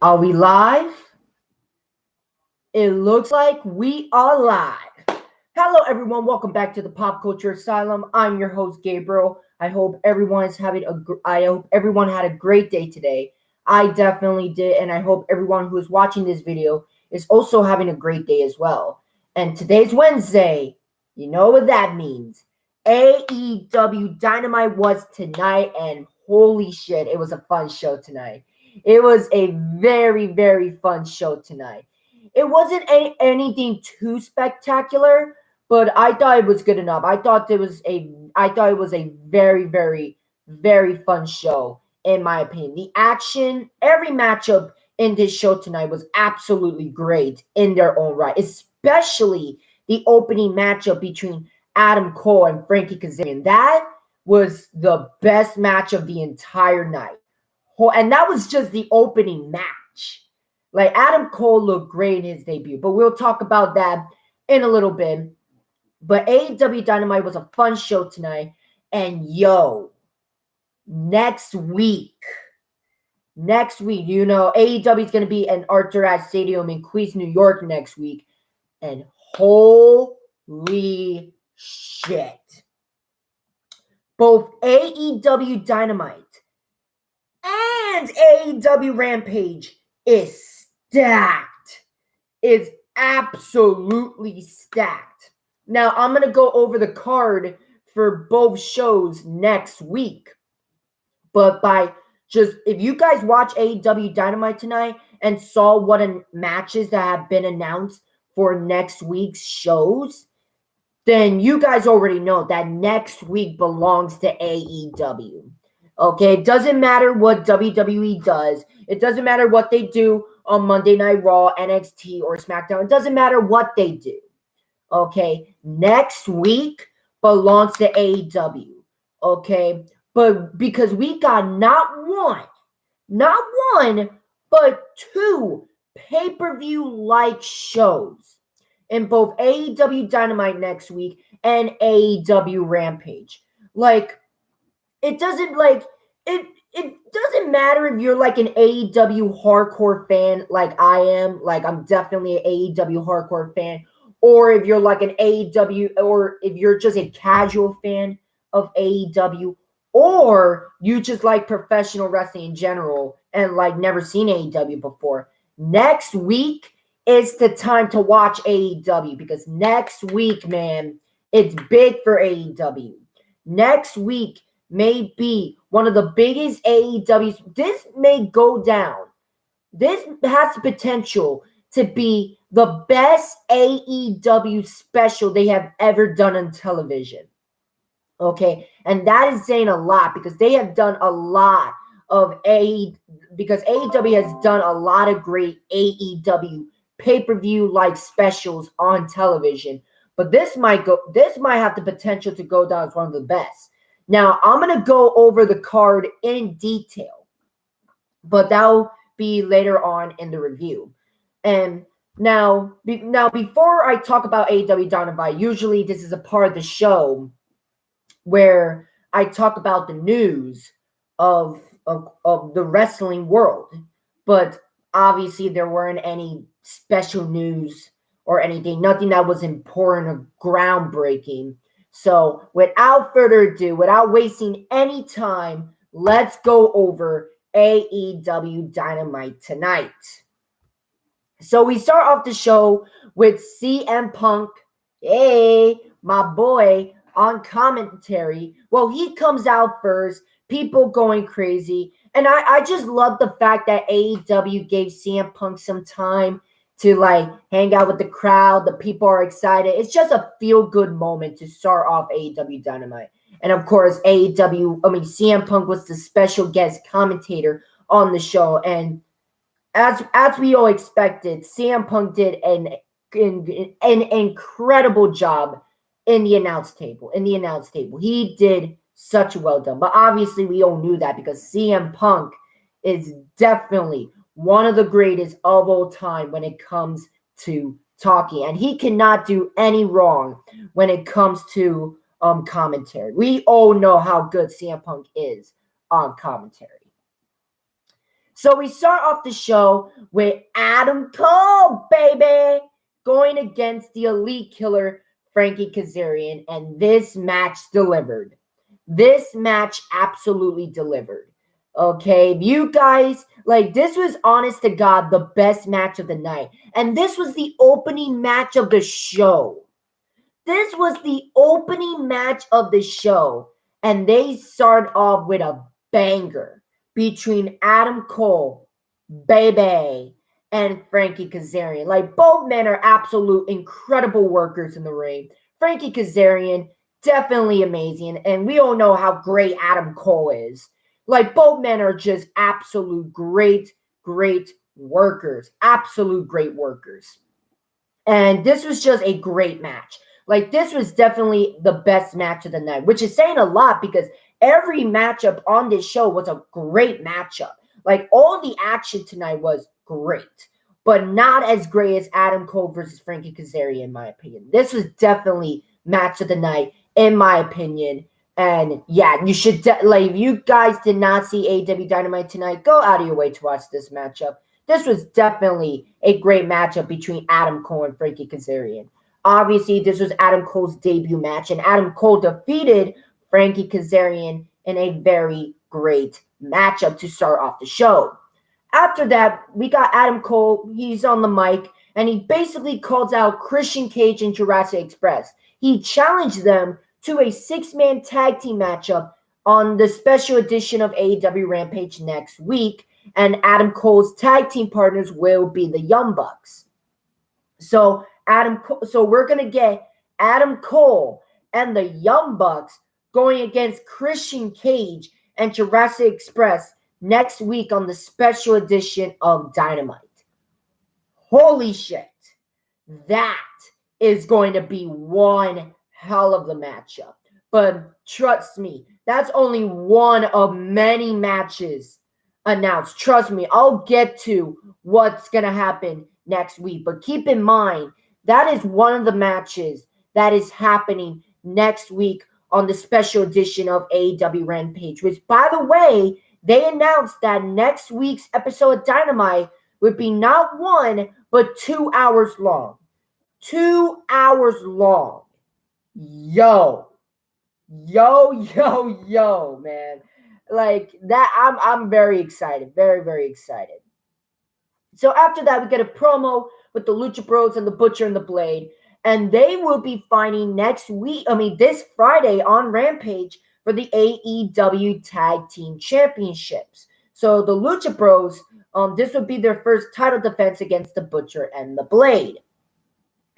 Are we live? It looks like we are live. Hello, everyone. Welcome back to the Pop Culture Asylum. I'm your host, Gabriel. I hope everyone had a great day today. I definitely did, and I hope everyone who is watching this video is also having a great day as well. And today's Wednesday. You know what that means. AEW Dynamite was tonight, and holy shit, it was a fun show tonight. It was a very, very fun show tonight. It wasn't anything too spectacular, but I thought it was good enough. I thought it was a very, very, very fun show, in my opinion. The action, every matchup in this show tonight was absolutely great in their own right, especially the opening matchup between Adam Cole and Frankie Kazarian. That was the best match of the entire night. And that was just the opening match. Like, Adam Cole looked great in his debut, but we'll talk about that in a little bit. But AEW Dynamite was a fun show tonight. And next week, AEW is going to be in Arthur Ashe Stadium in Queens, New York next week. And holy shit. Both AEW Dynamite and AEW Rampage is stacked. It's absolutely stacked. Now, I'm going to go over the card for both shows next week. But if you guys watch AEW Dynamite tonight and saw what matches that have been announced for next week's shows, then you guys already know that next week belongs to AEW. Okay, it doesn't matter what WWE does. It doesn't matter what they do on Monday Night Raw, NXT, or SmackDown. It doesn't matter what they do. Okay, next week belongs to AEW. Okay, but because we got not one, but two pay-per-view-like shows in both AEW Dynamite next week and AEW Rampage. It doesn't matter if you're like an AEW hardcore fan like I am. Like, I'm definitely an AEW hardcore fan. Or if you're like an AEW, or if you're just a casual fan of AEW, or you just like professional wrestling in general and like never seen AEW before. Next week is the time to watch AEW, because next week, man, it's big for AEW. Next week may be one of the biggest AEWs. This may go down. This has the potential to be the best AEW special they have ever done on television. Okay, and that is saying a lot, because they have done a lot of because AEW has done a lot of great AEW pay-per-view like specials on television. But this might have the potential to go down as one of the best. Now, I'm going to go over the card in detail, but that'll be later on in the review. And now before I talk about AEW Dynamite, usually this is a part of the show where I talk about the news of the wrestling world. But obviously there weren't any special news or anything, nothing that was important or groundbreaking. So without further ado, without wasting any time, let's go over AEW Dynamite tonight. So we start off the show with CM Punk, my boy, on commentary. Well, he comes out first, people going crazy. And I just love the fact that AEW gave CM Punk some time to like hang out with the crowd. The people are excited. It's just a feel-good moment to start off AEW Dynamite. And of course, CM Punk was the special guest commentator on the show. And as we all expected, CM Punk did an incredible job in the announce table. He did such well done. But obviously, we all knew that, because CM Punk is definitely one of the greatest of all time when it comes to talking. And he cannot do any wrong when it comes to commentary. We all know how good CM Punk is on commentary. So we start off the show with Adam Cole, baby, going against the Elite Killer, Frankie Kazarian, and this match delivered. This match absolutely delivered. Okay, you guys, like, this was honest to God the best match of the night. And this was the opening match of the show. This was the opening match of the show. And they start off with a banger between Adam Cole, baby, and Frankie Kazarian. Like, both men are absolute incredible workers in the ring. Frankie Kazarian, definitely amazing. And we all know how great Adam Cole is. Like, both men are just absolute great workers. Absolute great workers. And this was just a great match. Like, this was definitely the best match of the night, which is saying a lot because every matchup on this show was a great matchup. Like, all the action tonight was great, but not as great as Adam Cole versus Frankie Kazarian, in my opinion. This was definitely match of the night, in my opinion. And yeah, you should, like, if you guys did not see AEW Dynamite tonight, go out of your way to watch this matchup. This was definitely a great matchup between Adam Cole and Frankie Kazarian. Obviously, this was Adam Cole's debut match, and Adam Cole defeated Frankie Kazarian in a very great matchup to start off the show. After that, we got Adam Cole. He's on the mic, and he basically calls out Christian Cage and Jurassic Express. He challenged them to a 6-man tag team matchup on the special edition of AEW Rampage next week, and Adam Cole's tag team partners will be the Young Bucks. So we're going to get Adam Cole and the Young Bucks going against Christian Cage and Jurassic Express next week on the special edition of Dynamite. Holy shit. That is going to be one hell of the matchup. But trust me, that's only one of many matches announced. Trust me, I'll get to what's going to happen next week. But keep in mind, that is one of the matches that is happening next week on the special edition of AEW Rampage, which, by the way, they announced that next week's episode of Dynamite would be not 1, but 2 hours long. 2 hours long. Yo, man. Like that, I'm very excited. Very, very excited. So after that, we get a promo with the Lucha Bros and the Butcher and the Blade. And they will be fighting this Friday on Rampage for the AEW Tag Team Championships. So the Lucha Bros, this would be their first title defense against the Butcher and the Blade.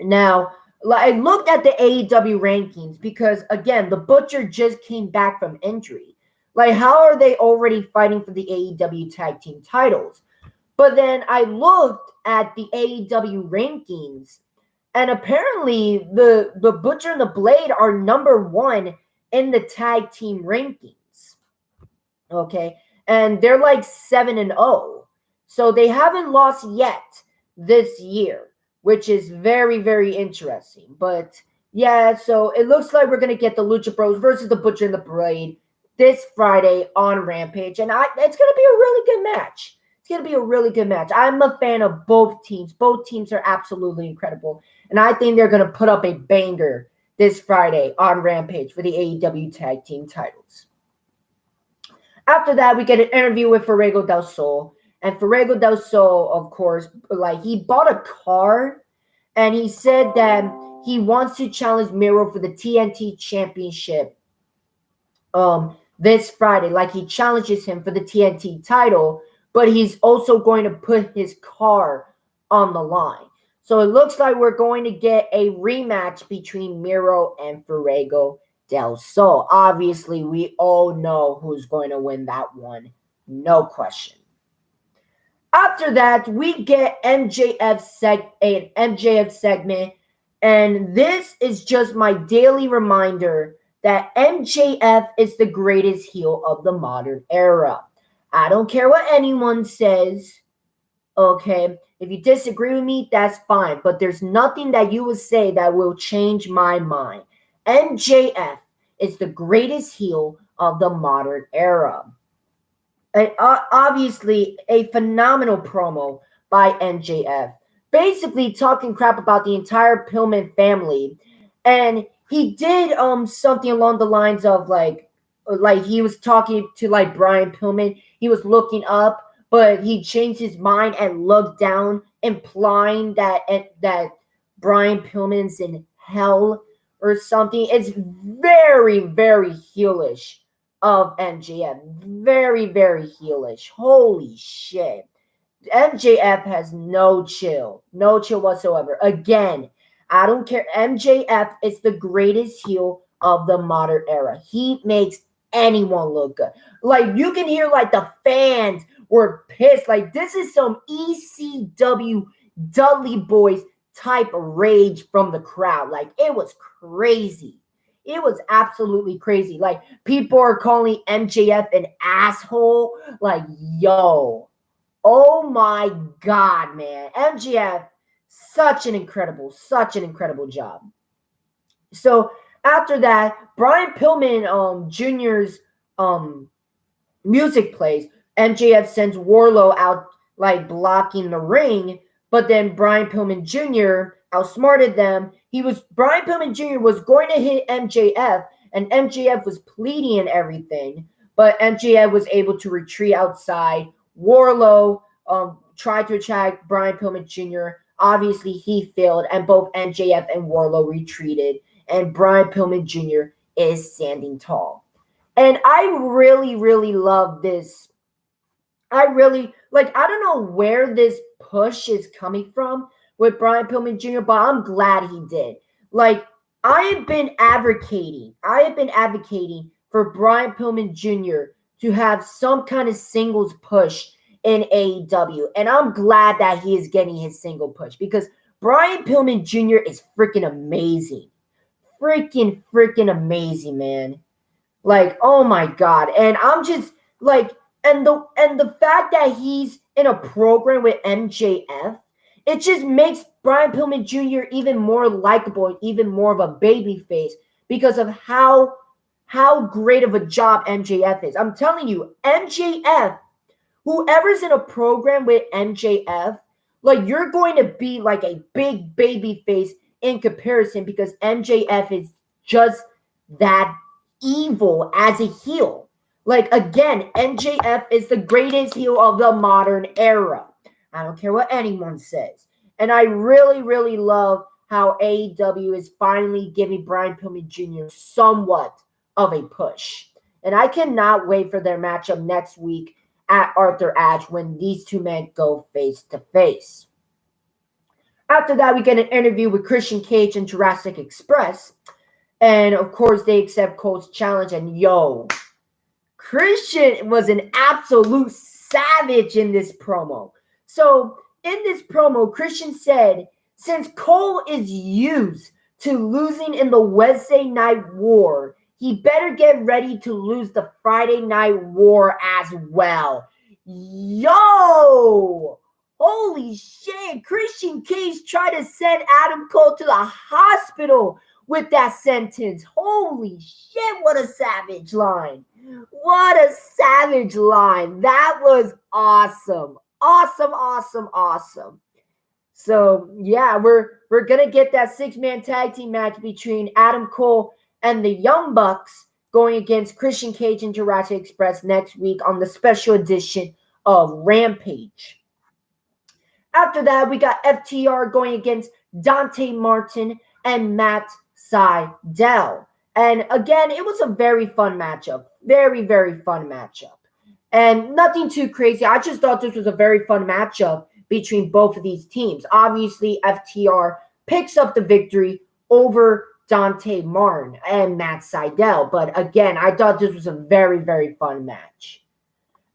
Now, I looked at the AEW rankings because, again, the Butcher just came back from injury. Like, how are they already fighting for the AEW Tag Team titles? But then I looked at the AEW rankings, and apparently the Butcher and the Blade are number 1 in the tag team rankings. Okay? And they're like 7-0. So they haven't lost yet this year, which is very, very interesting. But yeah, so it looks like we're going to get the Lucha Bros versus the Butcher and the Blade this Friday on Rampage. And it's going to be a really good match. It's going to be a really good match. I'm a fan of both teams. Both teams are absolutely incredible. And I think they're going to put up a banger this Friday on Rampage for the AEW Tag Team titles. After that, we get an interview with Fuego del Sol. And Fuego del Sol, of course, like, he bought a car, and he said that he wants to challenge Miro for the TNT Championship this Friday. Like, he challenges him for the TNT title, but he's also going to put his car on the line. So it looks like we're going to get a rematch between Miro and Fuego del Sol. Obviously, we all know who's going to win that one. No question. After that, we get MJF segment, and this is just my daily reminder that MJF is the greatest heel of the modern era. I don't care what anyone says, okay? If you disagree with me, that's fine, but there's nothing that you will say that will change my mind. MJF is the greatest heel of the modern era. And obviously a phenomenal promo by MJF, basically talking crap about the entire Pillman family. And he did something along the lines of like he was talking to like Brian Pillman. He was looking up, but he changed his mind and looked down, implying that Brian Pillman's in hell or something. It's very, very heelish of MJF. Very, very heelish. Holy shit. MJF has no chill. No chill whatsoever. Again, I don't care. MJF is the greatest heel of the modern era. He makes anyone look good. Like, you can hear, like, the fans were pissed. Like, this is some ECW Dudley Boys type rage from the crowd. Like, it was crazy. It was absolutely crazy. Like, people are calling MJF an asshole. Like, yo. Oh my God, man. MJF, such an incredible job. So after that, Brian Pillman Jr.'s music plays. MJF sends Wardlow out like blocking the ring, but then Brian Pillman Jr. outsmarted them. Brian Pillman Jr. was going to hit MJF, and MJF was pleading and everything, but MJF was able to retreat outside. Wardlow tried to attack Brian Pillman Jr. Obviously, he failed, and both MJF and Wardlow retreated, and Brian Pillman Jr. is standing tall. And I really, really love this. I don't know where this push is coming from with Brian Pillman Jr., but I'm glad he did. Like, I have been advocating for Brian Pillman Jr. to have some kind of singles push in AEW. And I'm glad that he is getting his single push because Brian Pillman Jr. is freaking amazing. Freaking amazing, man. Like, oh my God. And I'm just like, and the fact that he's in a program with MJF, it just makes Brian Pillman Jr. even more likable and even more of a baby face because of how great of a job MJF is. I'm telling you, MJF, whoever's in a program with MJF, like, you're going to be like a big baby face in comparison because MJF is just that evil as a heel. Like, again, MJF is the greatest heel of the modern era. I don't care what anyone says. And I really, really love how AEW is finally giving Brian Pillman Jr. somewhat of a push. And I cannot wait for their matchup next week at Arthur Ashe when these two men go face to face. After that, we get an interview with Christian Cage and Jurassic Express. And of course, they accept Cole's challenge. And yo, Christian was an absolute savage in this promo. So in this promo, Christian said, since Cole is used to losing in the Wednesday Night War, he better get ready to lose the Friday Night War as well. Yo! Holy shit! Christian Cage tried to send Adam Cole to the hospital with that sentence. Holy shit, what a savage line. What a savage line. That was awesome. Awesome. So, yeah, we're going to get that 6-man tag team match between Adam Cole and the Young Bucks going against Christian Cage and Jurassic Express next week on the special edition of Rampage. After that, we got FTR going against Dante Martin and Matt Sydal. And again, it was a very fun matchup. Very, very fun matchup. And nothing too crazy. I just thought this was a very fun matchup between both of these teams. Obviously, FTR picks up the victory over Dante Martin and Matt Sydal. But again, I thought this was a very, very fun match.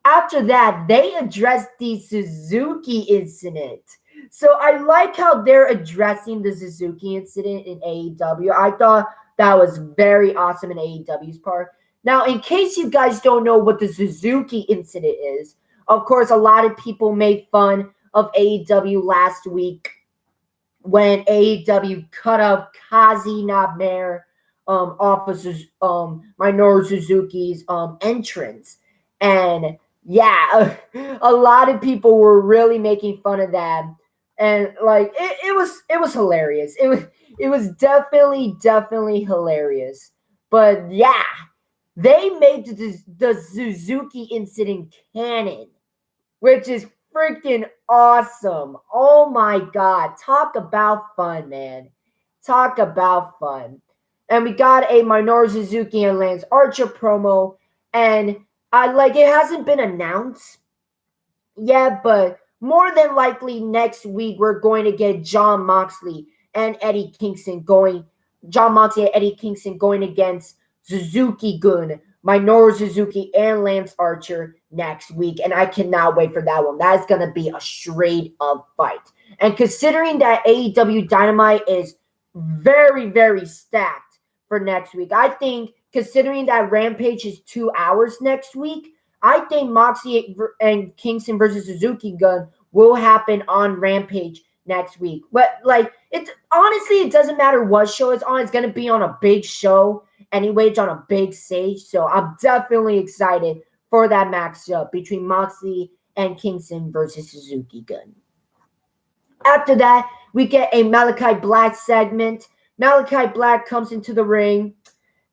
After that, they addressed the Suzuki incident. So I like how they're addressing the Suzuki incident in AEW. I thought that was very awesome in AEW's part. Now, in case you guys don't know what the Suzuki incident is, of course, a lot of people made fun of AEW last week when AEW cut up Kazi Nabmer off of Minoru Suzuki's entrance. And Yeah, a lot of people were really making fun of that, and like it was hilarious. It was definitely hilarious. But yeah, they made the Suzuki incident canon, which is freaking awesome. Oh my god, talk about fun, man. Talk about fun. And we got a Minoru Suzuki and Lance Archer promo, and I like it hasn't been announced yet, but more than likely next week we're going to get and Eddie Kingston going John Moxley and Eddie Kingston going against Suzuki Gun, Minoru Suzuki, and Lance Archer next week. And I cannot wait for that one. That is gonna be a straight up fight. And considering that AEW Dynamite is very, very stacked for next week, I think considering that Rampage is 2 hours next week, I think Moxley and Kingston versus Suzuki Gun will happen on Rampage next week. But like it honestly, it doesn't matter what show it's on. It's gonna be on a big show anyway. It's on a big stage. So I'm definitely excited for that matchup between Moxley and Kingston versus Suzuki Gun. After that, we get a Malachi Black segment. Malachi Black comes into the ring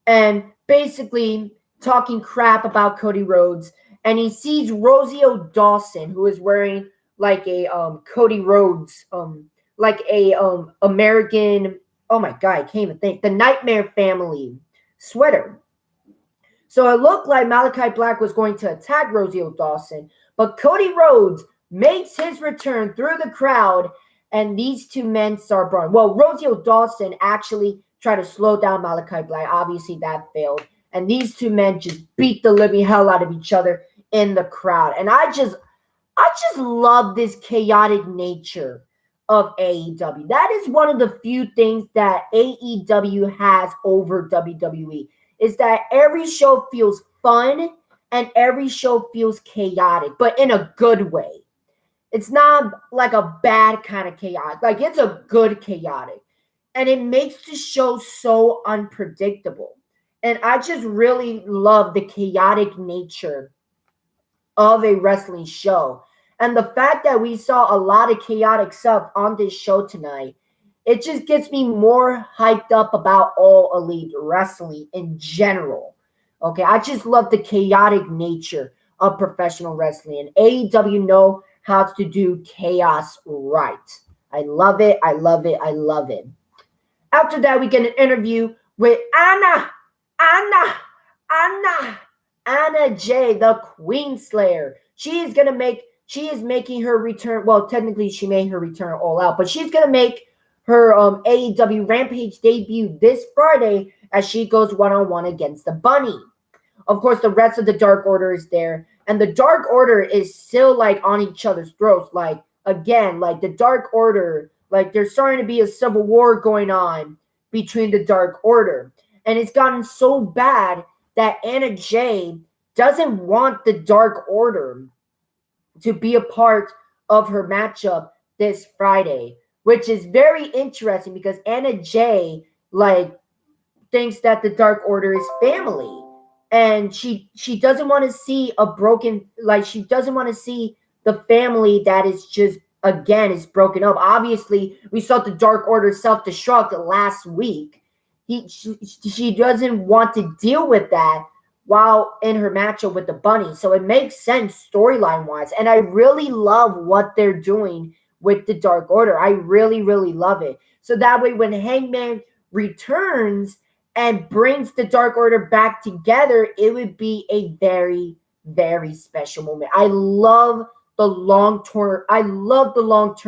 and basically talking crap about Cody Rhodes, and he sees Rosio Dawson, who is wearing like a Cody Rhodes like a American, oh my god, I can't even think, the Nightmare Family sweater. So it looked like Malachi Black was going to attack Rosio Dawson, but Cody Rhodes makes his return through the crowd, and these two men start brawling. Well, Rosio Dawson actually tried to slow down Malachi Black. Obviously, that failed. And these two men just beat the living hell out of each other in the crowd. And I just love this chaotic nature of AEW. That is one of the few things that AEW has over WWE, is that every show feels fun and every show feels chaotic, but in a good way. It's not like a bad kind of chaotic. Like, it's a good chaotic. And it makes the show so unpredictable. And I just really love the chaotic nature of a wrestling show. And the fact that we saw a lot of chaotic stuff on this show tonight, it just gets me more hyped up about All Elite Wrestling in general. Okay, I just love the chaotic nature of professional wrestling. And AEW know how to do chaos right. I love it. I love it. I love it. After that, we get an interview with Anna Jay, the Queen Slayer. She is making her return. Well, technically, she made her return All Out, but she's gonna make her AEW Rampage debut this Friday as she goes one-on-one against the Bunny. Of course, the rest of the Dark Order is there, and the Dark Order is still like on each other's throats. Like, again, like the Dark Order, like there's starting to be a civil war going on between the Dark Order, and it's gotten so bad that Anna Jay doesn't want the Dark Order to be a part of her matchup this Friday, which is very interesting because Anna Jay like thinks that the Dark Order is family, and she doesn't want to see a broken, like she doesn't want to see the family that is just, again, is broken up. Obviously, we saw the Dark Order self-destruct last week. She doesn't want to deal with that while in her matchup with the Bunny. So it makes sense storyline-wise. And I really love what they're doing with the Dark Order. I really, really love it. So that way when Hangman returns and brings the Dark Order back together, it would be a very, very special moment. I love the long-term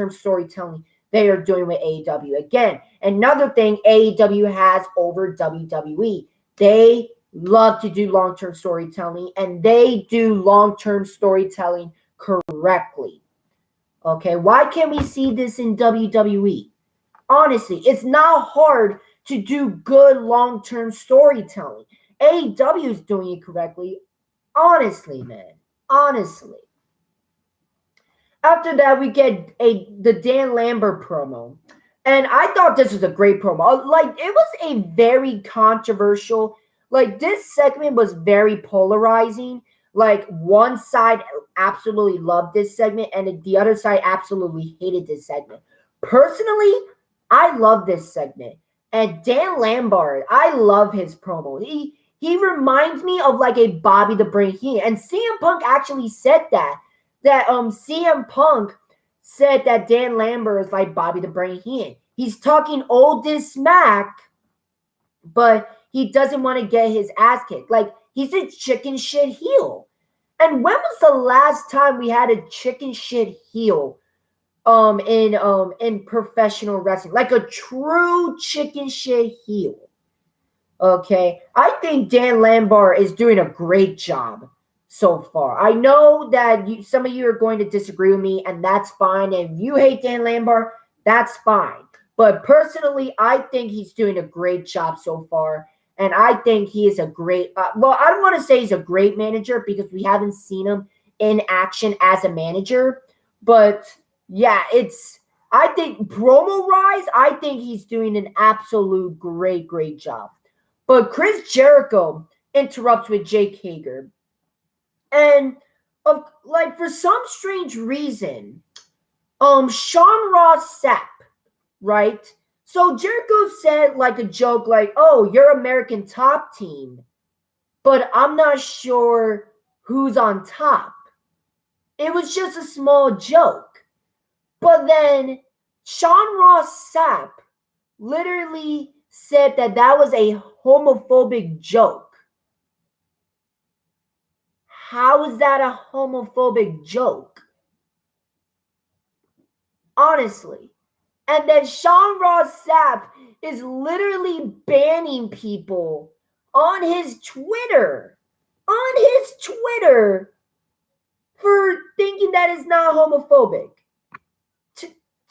storytelling they are doing with AEW. Again, another thing AEW has over WWE. They love to do long-term storytelling, and they do long-term storytelling correctly. Okay, why can't we see this in WWE? Honestly, it's not hard to do good long-term storytelling. AEW is doing it correctly. Honestly, man. Honestly. After that, we get the Dan Lambert promo. And I thought this was a great promo. Like, it was a very controversial, like, this segment was very polarizing. Like one side absolutely loved this segment and the other side absolutely hated this segment. Personally, I love this segment. And Dan Lambert, I love his promo. He reminds me of like a Bobby the Brain Heenan. And CM Punk actually said that. That CM Punk said that Dan Lambert is like Bobby the Brain Heenan. He's talking all this smack, but he doesn't want to get his ass kicked. Like, he's a chicken shit heel. And when was the last time we had a chicken shit heel in professional wrestling? Like a true chicken shit heel. Okay? I think Dan Lambert is doing a great job so far. I know that some of you are going to disagree with me, and that's fine. And if you hate Dan Lambert, that's fine. But personally, I think he's doing a great job so far. And I think he is a great, I don't want to say he's a great manager because we haven't seen him in action as a manager. But yeah, I think promo-wise, I think he's doing an absolute great job. But Chris Jericho interrupts with Jake Hager. And for some strange reason, Sean Ross Sapp, right? So Jericho said like a joke like, oh, you're American Top Team, but I'm not sure who's on top. It was just a small joke. But then Sean Ross Sapp literally said that was a homophobic joke. How is that a homophobic joke? Honestly. And then Sean Ross Sapp is literally banning people on his Twitter. For thinking that is not homophobic.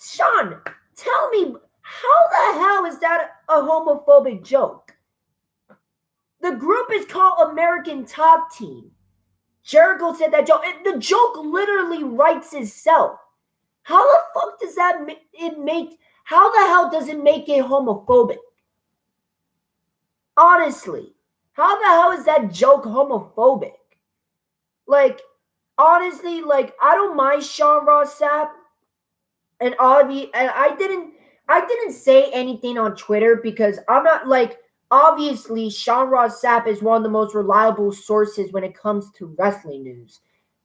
Sean, tell me, how the hell is that a homophobic joke? The group is called American Top Team. Jericho said that joke. The joke literally writes itself. How the fuck does that how the hell does it make it homophobic? Honestly, how the hell is that joke homophobic? Like, honestly, like, I don't mind Sean Ross Sapp. And I didn't say anything on Twitter because I'm not like, obviously Sean Ross Sapp is one of the most reliable sources when it comes to wrestling news.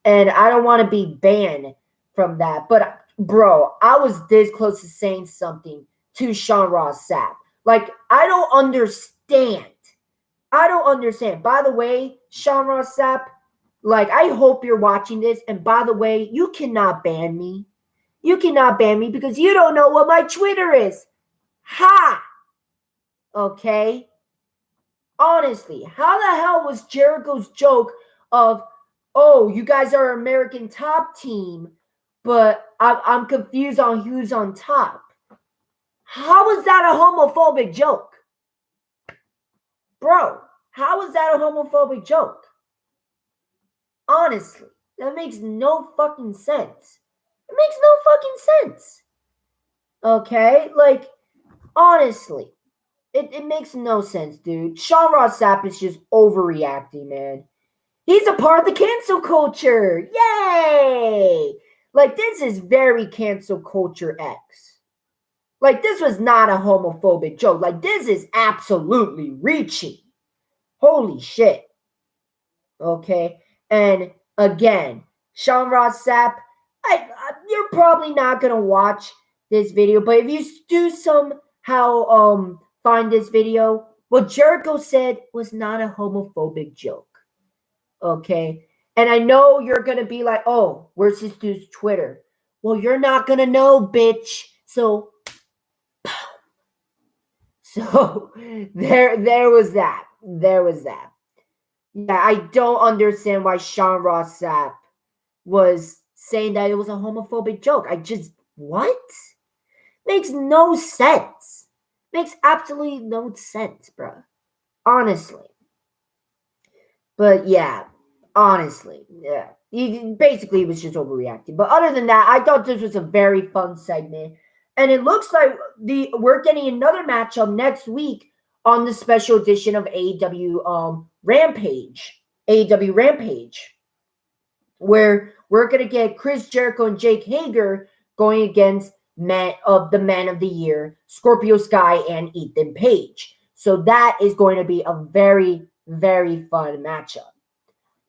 And I don't want to be banned from that. But bro, I was this close to saying something to Sean Ross Sapp. Like, I don't understand. By the way, Sean Ross Sapp, like, I hope you're watching this. And by the way, you cannot ban me. You cannot ban me because you don't know what my Twitter is. Ha! Okay? Honestly, how the hell was Jericho's joke of, oh, you guys are American Top Team, but I'm confused on who's on top? How is that a homophobic joke? Bro, how is that a homophobic joke? Honestly, that makes no fucking sense. It makes no fucking sense. Okay? Like, honestly, it makes no sense, dude. Sean Ross Sapp is just overreacting, man. He's a part of the cancel culture. Yay! Like, this is very cancel culture X. Like, this was not a homophobic joke. Like, this is absolutely reaching. Holy shit. Okay? And again, Sean Ross Sapp, you're probably not going to watch this video, but if you do somehow find this video, what Jericho said was not a homophobic joke. Okay? And I know you're going to be like, oh, where's this dude's Twitter? Well, you're not going to know, bitch. So there was that. Yeah, I don't understand why Sean Ross Sapp was saying that it was a homophobic joke. What? Makes no sense. Makes absolutely no sense, bro. Honestly. But yeah, honestly, yeah. He basically was just overreacting. But other than that, I thought this was a very fun segment. And it looks like we're getting another matchup next week on the special edition of AEW Rampage. AEW Rampage. where we're going to get Chris Jericho and Jake Hager going against the Man of the Year, Scorpio Sky and Ethan Page. So that is going to be a very, very fun matchup.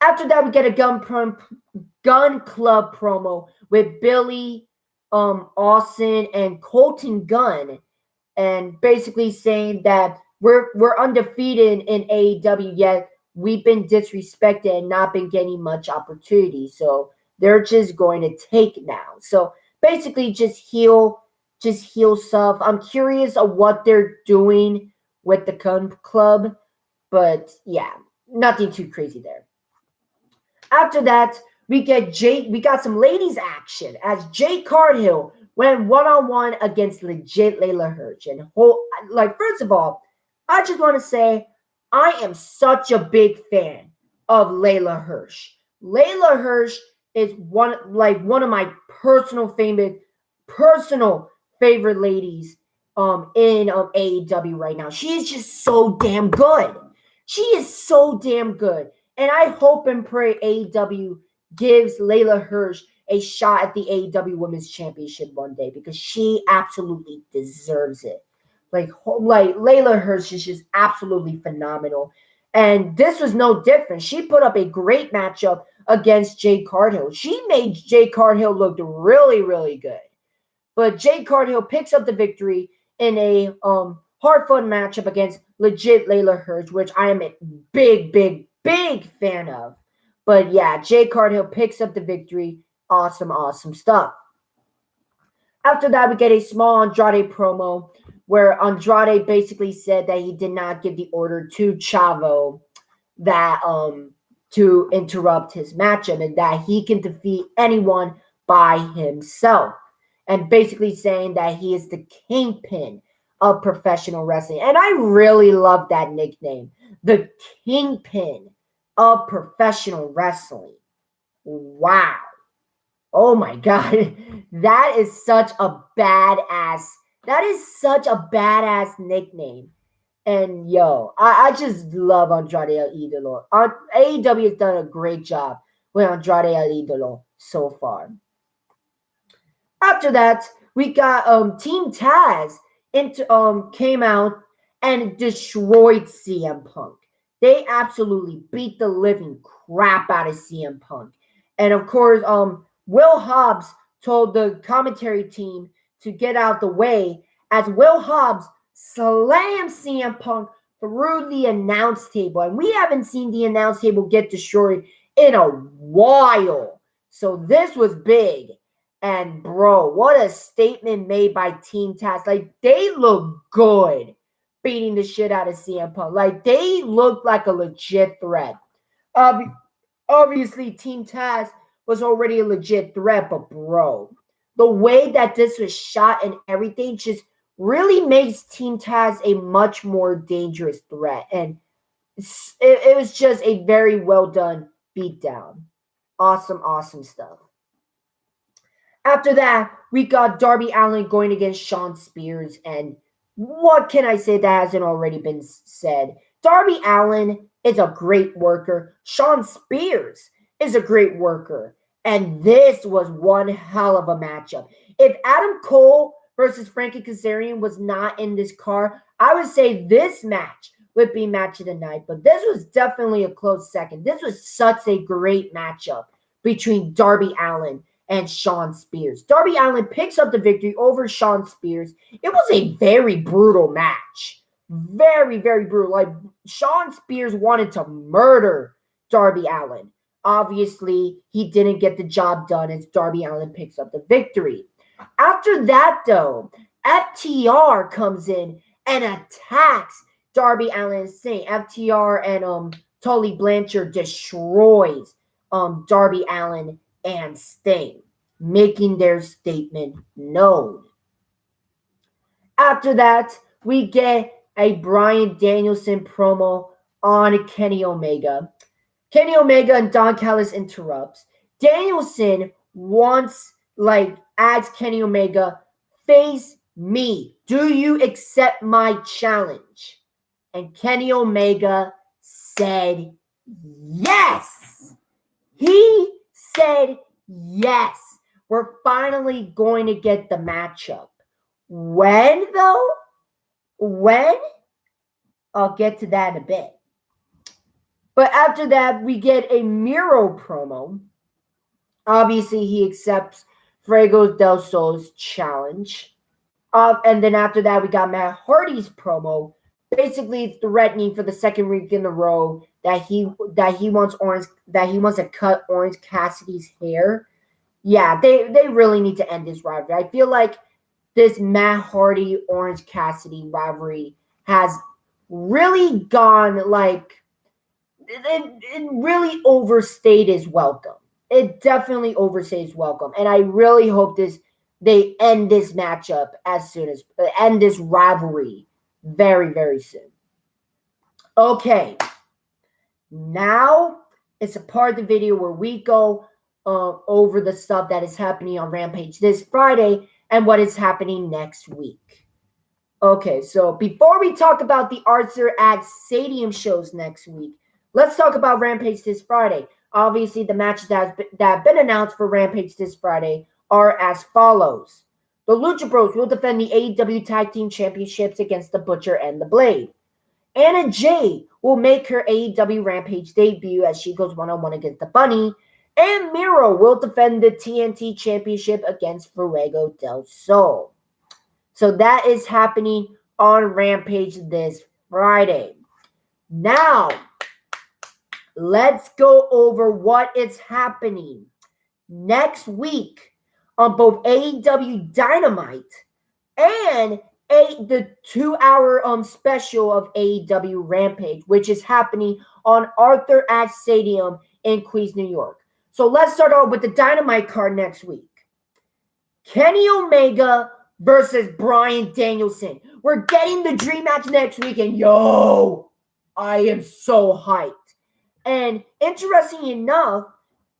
After that, we get a Gun Club promo with Billy Austin and Colton Gunn, and basically saying that we're undefeated in AEW, yet we've been disrespected and not been getting much opportunity. So they're just going to take now. So basically just heel stuff. I'm curious of what they're doing with the Gun Club, but yeah, nothing too crazy there. After that, we got some ladies action as Jade Cargill went one-on-one against legit Layla Hirsch. And first of all, I just want to say I am such a big fan of Layla Hirsch. Layla Hirsch is one of my personal favorite ladies in AEW right now. She is just so damn good. She is so damn good. And I hope and pray AEW gives Layla Hirsch a shot at the AEW Women's Championship one day, because she absolutely deserves it. Like Layla Hirsch is just absolutely phenomenal. And this was no different. She put up a great matchup against Jade Cargill. She made Jade Cargill look really, really good. But Jade Cargill picks up the victory in a hard-fought matchup against legit Layla Hirsch, which I am a big fan of. But yeah, Jade Cargill picks up the victory. Awesome stuff. After that, we get a small Andrade promo where Andrade basically said that he did not give the order to Chavo that to interrupt his matchup, and that he can defeat anyone by himself. And basically saying that he is the kingpin of professional wrestling. And I really love that nickname, the kingpin of professional wrestling. Wow. Oh my God. That is such a badass nickname. And yo, I just love Andrade El Idolo. AEW has done a great job with Andrade El Idolo so far. After that, we got Team Taz came out and destroyed CM Punk. They absolutely beat the living crap out of CM Punk. And of course, Will Hobbs told the commentary team to get out the way as Will Hobbs slammed CM Punk through the announce table. And we haven't seen the announce table get destroyed in a while. So this was big. And bro, what a statement made by Team Taz. Like, they look good beating the shit out of CM Punk. Like, they look like a legit threat. Obviously, Team Taz was already a legit threat, but bro, the way that this was shot and everything just really makes Team Taz a much more dangerous threat. And it was just a very well done beatdown. Awesome stuff. After that, we got Darby Allin going against Shawn Spears. And what can I say that hasn't already been said? Darby Allin is a great worker. Shawn Spears is a great worker. And this was one hell of a matchup. If Adam Cole versus Frankie Kazarian was not in this card, I would say this match would be match of the night. But this was definitely a close second. This was such a great matchup between Darby Allin and Shawn Spears. Darby Allin picks up the victory over Shawn Spears. It was a very brutal match. Very, very brutal. Like, Shawn Spears wanted to murder Darby Allin. Obviously, he didn't get the job done as Darby Allin picks up the victory. After that, though, FTR comes in and attacks Darby Allin and Sting. FTR and Tully Blanchard destroys Darby Allin and Sting, making their statement known. After that, we get a Bryan Danielson promo on Kenny Omega. Kenny Omega and Don Callis interrupts. Danielson asks Kenny Omega, face me. Do you accept my challenge? And Kenny Omega said yes. He said, yes, we're finally going to get the matchup. When, though? When? I'll get to that in a bit. But after that, we get a Miro promo. Obviously, he accepts Fuego del Sol's challenge. And then after that, we got Matt Hardy's promo, basically threatening for the second week in a row that he wants to cut Orange Cassidy's hair. Yeah, they really need to end this rivalry. I feel like this Matt Hardy Orange Cassidy rivalry has really gone like it really overstayed its welcome. It definitely overstays welcome, and I really hope they end this matchup as soon as end this rivalry very, very soon. Okay, now it's a part of the video where we go over the stuff that is happening on Rampage this Friday and what is happening next week. Okay, so before we talk about the Arthur at Stadium shows next week, let's talk about Rampage this Friday. Obviously, the matches that have been announced for Rampage this Friday are as follows. The Lucha Bros will defend the AEW Tag Team Championships against the Butcher and the Blade. Anna Jay will make her AEW Rampage debut as she goes one-on-one against the Bunny. And Miro will defend the TNT Championship against Fuego del Sol. So that is happening on Rampage this Friday. Now, let's go over what is happening next week on both AEW Dynamite and the 2-hour special of AEW Rampage, which is happening on Arthur Ashe Stadium in Queens, New York. So let's start off with the Dynamite card next week. Kenny Omega versus Bryan Danielson. We're getting the dream match next week, and yo, I am so hyped. And interesting enough,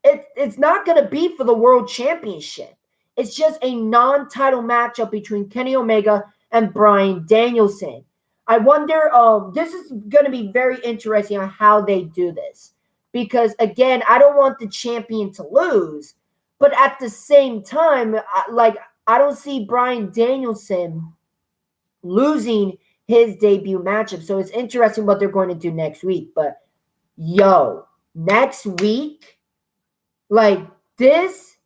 it's not going to be for the World Championship. It's just a non-title matchup between Kenny Omega and Bryan Danielson. I wonder, this is going to be very interesting on how they do this. Because, again, I don't want the champion to lose. But at the same time, I don't see Bryan Danielson losing his debut matchup. So it's interesting what they're going to do next week. But, yo, next week, this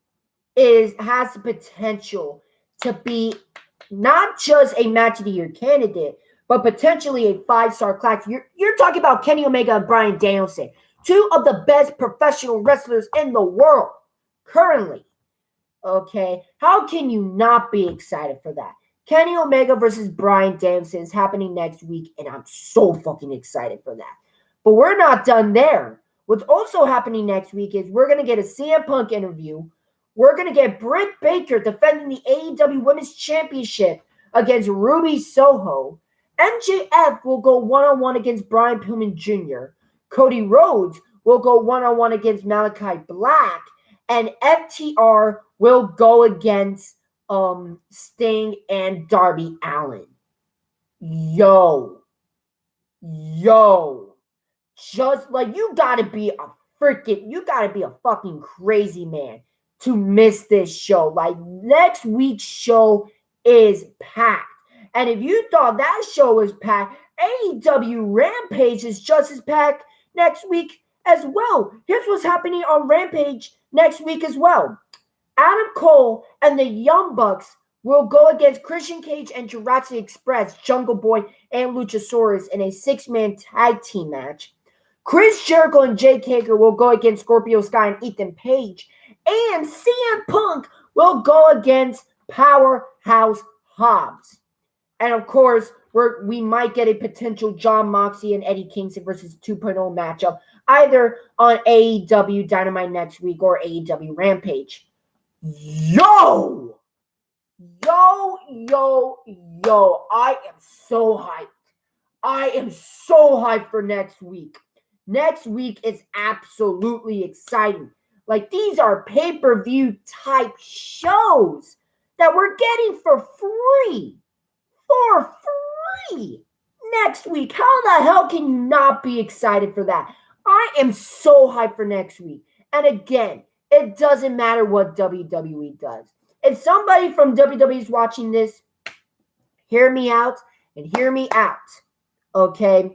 has the potential to be not just a match of the year candidate, but potentially a 5-star clash. You're talking about Kenny Omega and Bryan Danielson, two of the best professional wrestlers in the world currently. Okay, how can you not be excited for that? Kenny Omega versus Bryan Danielson is happening next week, and I'm so fucking excited for that. But we're not done there. What's also happening next week is we're going to get a CM Punk interview. We're going to get Britt Baker defending the AEW Women's Championship against Ruby Soho. MJF will go one-on-one against Brian Pillman Jr. Cody Rhodes will go one-on-one against Malachi Black. And FTR will go against Sting and Darby Allin. Yo. Just you gotta be a fucking crazy man to miss this show. Next week's show is packed. And if you thought that show was packed, AEW Rampage is just as packed next week as well. Here's what's happening on Rampage next week as well. Adam Cole and the Young Bucks will go against Christian Cage and Jurassic Express, Jungle Boy, and Luchasaurus in a 6-man tag team match. Chris Jericho and Jake Hager will go against Scorpio Sky and Ethan Page. And CM Punk will go against Powerhouse Hobbs. And of course, we might get a potential Jon Moxley and Eddie Kingston versus 2.0 matchup, either on AEW Dynamite next week or AEW Rampage. Yo! I am so hyped. I am so hyped for next week. Next week is absolutely exciting. These are pay-per-view type shows that we're getting for free. Next week. How the hell can you not be excited for that? I am so hyped for next week. And again, It doesn't matter what WWE does. If somebody from WWE is watching this, hear me out and hear me out. Okay?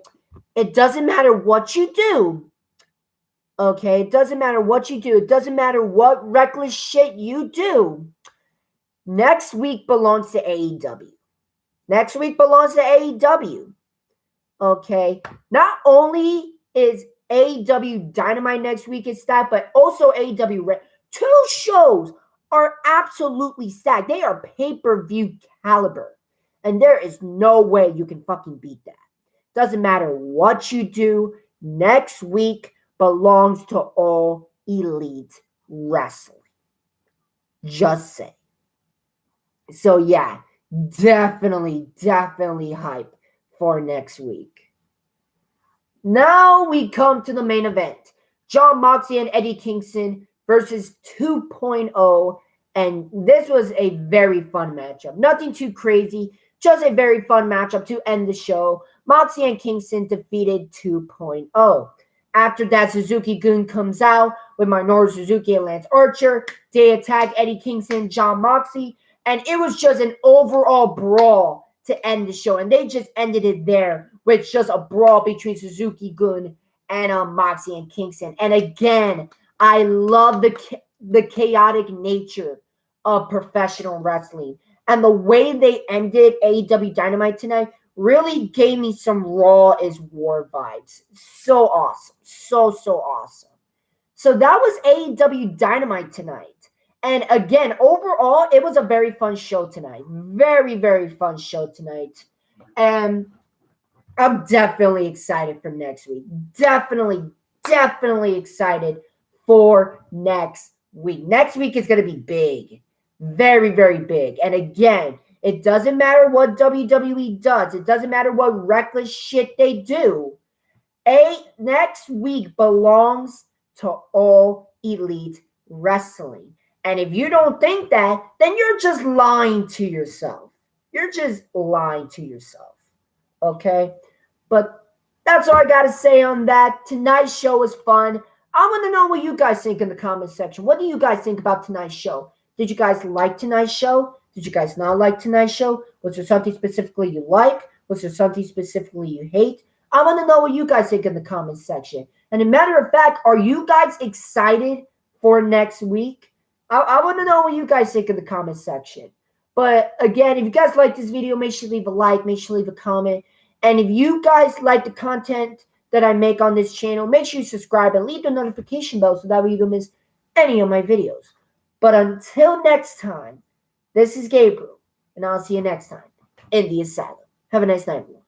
It doesn't matter what you do. Okay? It doesn't matter what you do. It doesn't matter what reckless shit you do. Next week belongs to AEW. Next week belongs to AEW. Okay? Not only is AEW Dynamite next week is stacked, but also AEW. Two shows are absolutely stacked. They are pay-per-view caliber. And there is no way you can fucking beat that. Doesn't matter what you do. Next week belongs to All Elite Wrestling. Just say. So yeah, definitely hype for next week. Now we come to the main event. Jon Moxley and Eddie Kingston versus 2.0. And this was a very fun matchup. Nothing too crazy. Just a very fun matchup to end the show. Moxley and Kingston defeated 2.0. After that, Suzuki-gun comes out with Minoru Suzuki and Lance Archer. They attack Eddie Kingston and Jon Moxley. And it was just an overall brawl to end the show. And they just ended it there with just a brawl between Suzuki-gun and Moxley and Kingston. And again, I love the chaotic nature of professional wrestling. And the way they ended AEW Dynamite tonight really gave me some Raw is War vibes. So awesome. So awesome. So that was AEW Dynamite tonight. And again, overall, it was a very fun show tonight. Very fun show tonight. And I'm definitely excited for next week. Definitely excited for next week. Next week is going to be big. Very big. And again, it doesn't matter what WWE does. It doesn't matter what reckless shit they do. Next week belongs to All Elite Wrestling. And if you don't think that, then you're just lying to yourself. You're just lying to yourself. Okay? But that's all I got to say on that. Tonight's show was fun. I want to know what you guys think in the comment section. What do you guys think about tonight's show? Did you guys like tonight's show? Did you guys not like tonight's show? Was there something specifically you like? Was there something specifically you hate? I want to know what you guys think in the comment section. And a matter of fact, are you guys excited for next week? I want to know what you guys think in the comment section. But again, if you guys like this video, make sure to leave a like, make sure to leave a comment. And if you guys like the content that I make on this channel, make sure you subscribe and leave the notification bell so that way you don't miss any of my videos. But until next time, this is Gabriel, and I'll see you next time in the Asylum. Have a nice night, everyone.